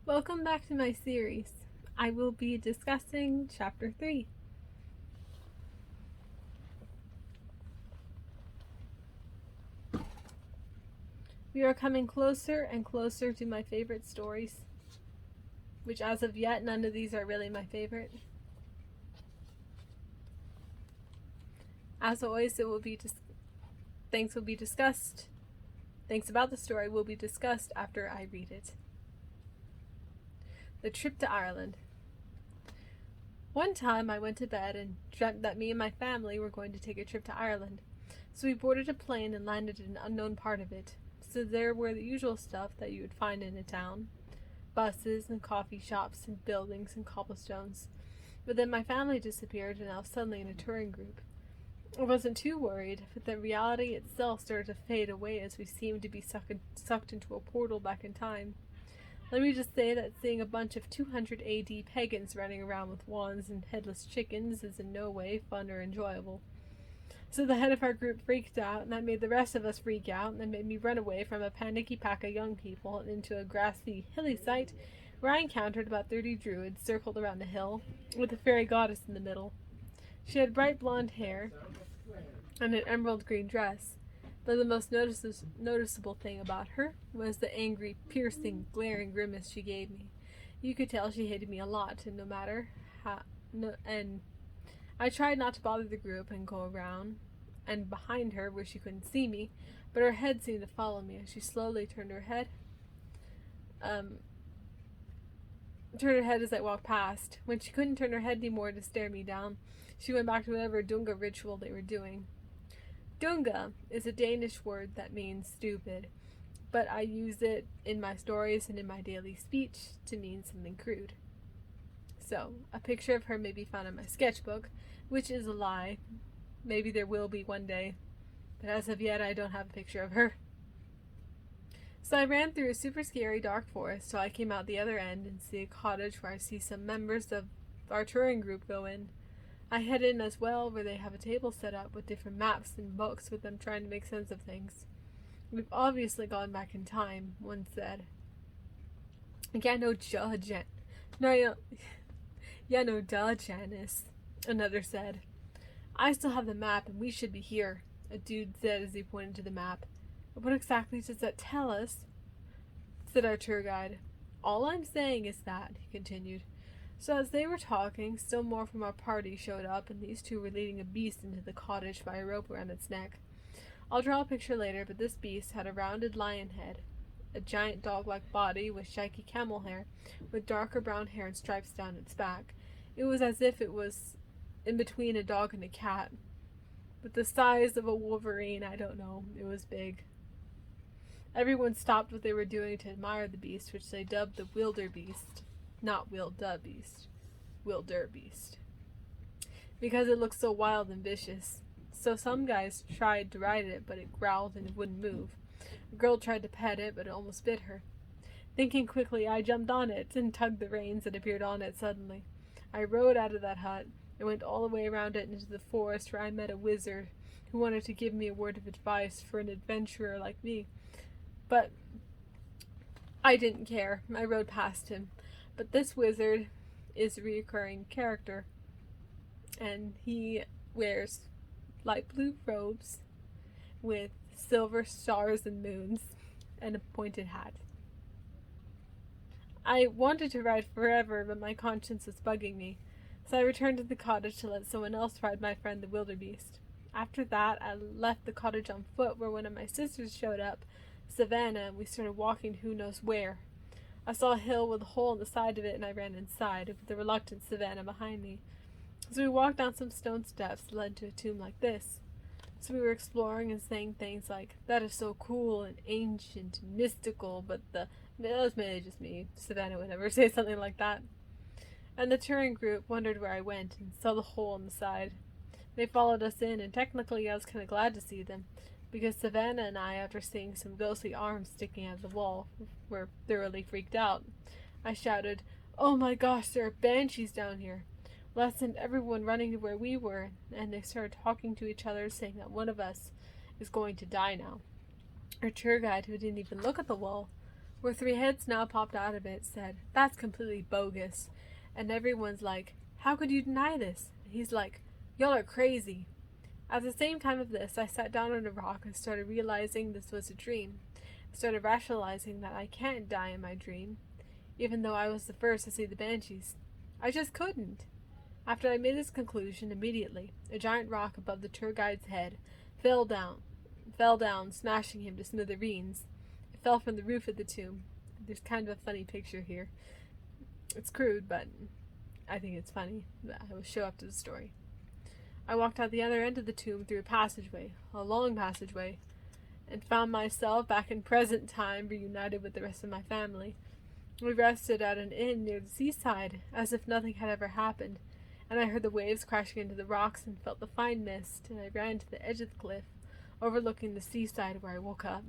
Welcome back to my series. I will be discussing Chapter 3. We are coming closer and closer to my favorite stories, which as of yet, none of these are really my favorite. As always, things about the story will be discussed after I read it. The trip to Ireland. One time I went to bed and dreamt that me and my family were going to take a trip to Ireland. So we boarded a plane and landed in an unknown part of it. So there were the usual stuff that you would find in a town. Buses and coffee shops and buildings and cobblestones. But then my family disappeared and I was suddenly in a touring group. I wasn't too worried, but the reality itself started to fade away as we seemed to be sucked into a portal back in time. Let me just say that seeing a bunch of 200 AD pagans running around with wands and headless chickens is in no way fun or enjoyable. So the head of our group freaked out, and that made the rest of us freak out, and made me run away from a panicky pack of young people and into a grassy, hilly site where I encountered about 30 druids circled around a hill, with a fairy goddess in the middle. She had bright blonde hair and an emerald green dress. But the most noticeable thing about her was the angry, piercing, glaring grimace she gave me. You could tell she hated me a lot, and and I tried not to bother the group and go around and behind her where she couldn't see me, but her head seemed to follow me as she slowly turned her head as I walked past. When she couldn't turn her head anymore to stare me down, she went back to whatever Dunga ritual they were doing. Dunga is a Danish word that means stupid, but I use it in my stories and in my daily speech to mean something crude. So, a picture of her may be found in my sketchbook, which is a lie. Maybe there will be one day, but as of yet I don't have a picture of her. So I ran through a super scary dark forest till I came out the other end and see a cottage where I see some members of our touring group go in. I head in as well, where they have a table set up with different maps and books with them trying to make sense of things. We've obviously gone back in time, one said. Yeah, no duh, Janice, another said. I still have the map and we should be here, a dude said as he pointed to the map. But what exactly does that tell us? Said our tour guide. All I'm saying is that, he continued. So as they were talking, still more from our party showed up, and these two were leading a beast into the cottage by a rope around its neck. I'll draw a picture later, but this beast had a rounded lion head, a giant dog-like body with shaggy camel hair, with darker brown hair and stripes down its back. It was as if it was in between a dog and a cat. But the size of a wolverine, I don't know. It was big. Everyone stopped what they were doing to admire the beast, which they dubbed the Wilderbeast. Not Wildebeest, Wilderbeast. Because it looked so wild and vicious. So some guys tried to ride it, but it growled and it wouldn't move. A girl tried to pet it, but it almost bit her. Thinking quickly, I jumped on it and tugged the reins and appeared on it suddenly. I rode out of that hut and went all the way around it into the forest where I met a wizard who wanted to give me a word of advice for an adventurer like me. But I didn't care. I rode past him. But this wizard is a recurring character, and he wears light blue robes with silver stars and moons and a pointed hat. I wanted to ride forever, but my conscience was bugging me, so I returned to the cottage to let someone else ride my friend the wildebeest. After that, I left the cottage on foot where one of my sisters showed up, Savannah, and we started walking who knows where. I saw a hill with a hole in the side of it, and I ran inside, with the reluctant Savannah behind me. So we walked down some stone steps that led to a tomb like this. So we were exploring and saying things like, that is so cool and ancient and mystical, but that was mainly just me. Savannah would never say something like that. And the touring group wondered where I went and saw the hole in the side. They followed us in, and technically I was kind of glad to see them, because Savannah and I, after seeing some ghostly arms sticking out of the wall, were thoroughly freaked out. I shouted, "Oh my gosh, there are banshees down here!" Well, that sent everyone running to where we were, and they started talking to each other, saying that one of us is going to die now. Our tour guide, who didn't even look at the wall, where 3 heads now popped out of it, said, "That's completely bogus." And everyone's like, "How could you deny this?" And he's like, "Y'all are crazy." At the same time of this, I sat down on a rock and started realizing this was a dream. I started rationalizing that I can't die in my dream, even though I was the first to see the banshees. I just couldn't. After I made this conclusion, immediately, a giant rock above the tour guide's head fell down, smashing him to smithereens. It fell from the roof of the tomb. There's kind of a funny picture here. It's crude, but I think it's funny. I will show up to the story. I walked out the other end of the tomb through a long passageway, and found myself back in present time, reunited with the rest of my family. We rested at an inn near the seaside, as if nothing had ever happened, and I heard the waves crashing into the rocks and felt the fine mist, and I ran to the edge of the cliff, overlooking the seaside where I woke up.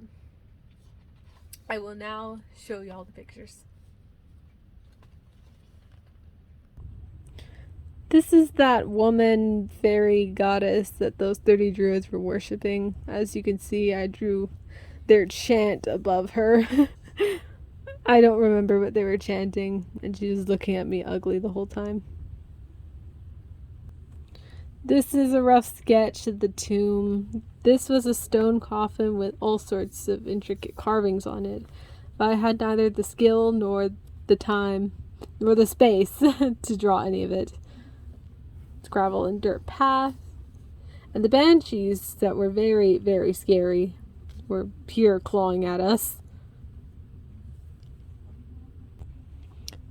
I will now show y'all the pictures. This is that woman fairy goddess that those 30 druids were worshipping. As you can see, I drew their chant above her. I don't remember what they were chanting, and she was looking at me ugly the whole time. This is a rough sketch of the tomb. This was a stone coffin with all sorts of intricate carvings on it, but I had neither the skill nor the time nor the space to draw any of it. It's gravel and dirt path, and the banshees that were very, very scary were here clawing at us.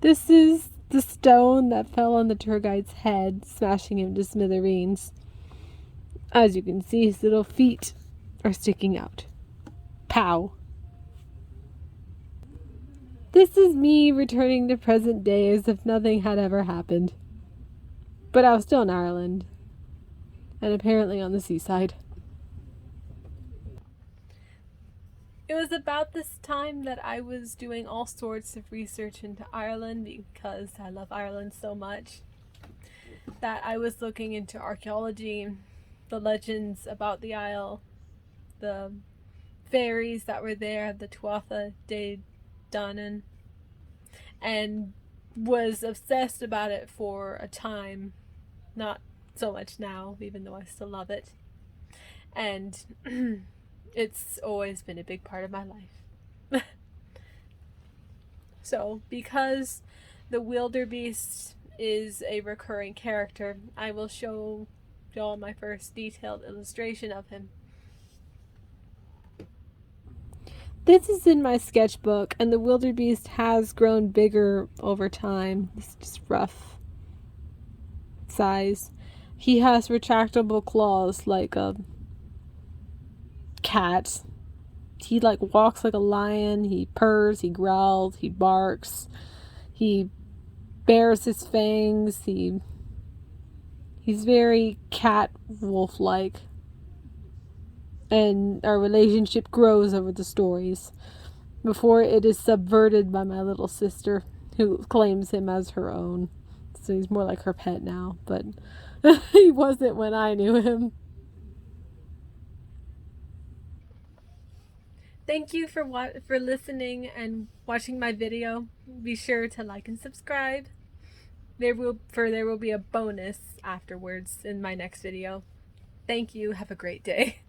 This is the stone that fell on the tour guide's head, smashing him to smithereens. As you can see, his little feet are sticking out. Pow! This is me returning to present day as if nothing had ever happened. But I was still in Ireland, and apparently on the seaside. It was about this time that I was doing all sorts of research into Ireland, because I love Ireland so much, that I was looking into archaeology, the legends about the Isle, the fairies that were there, the Tuatha De Danann, and was obsessed about it for a time. Not so much now, even though I still love it. And it's always been a big part of my life. So, because the wildebeest is a recurring character, I will show y'all my first detailed illustration of him. This is in my sketchbook, and the wildebeest has grown bigger over time. It's just rough size. He has retractable claws like a cat. He walks like a lion. He purrs, he growls, he barks, he bares his fangs. He's very cat wolf like, and our relationship grows over the stories before it is subverted by my little sister, who claims him as her own. So he's more like her pet now, but he wasn't when I knew him. Thank you for listening and watching my video. Be sure to like and subscribe. There will be a bonus afterwards in my next video. Thank you. Have a great day.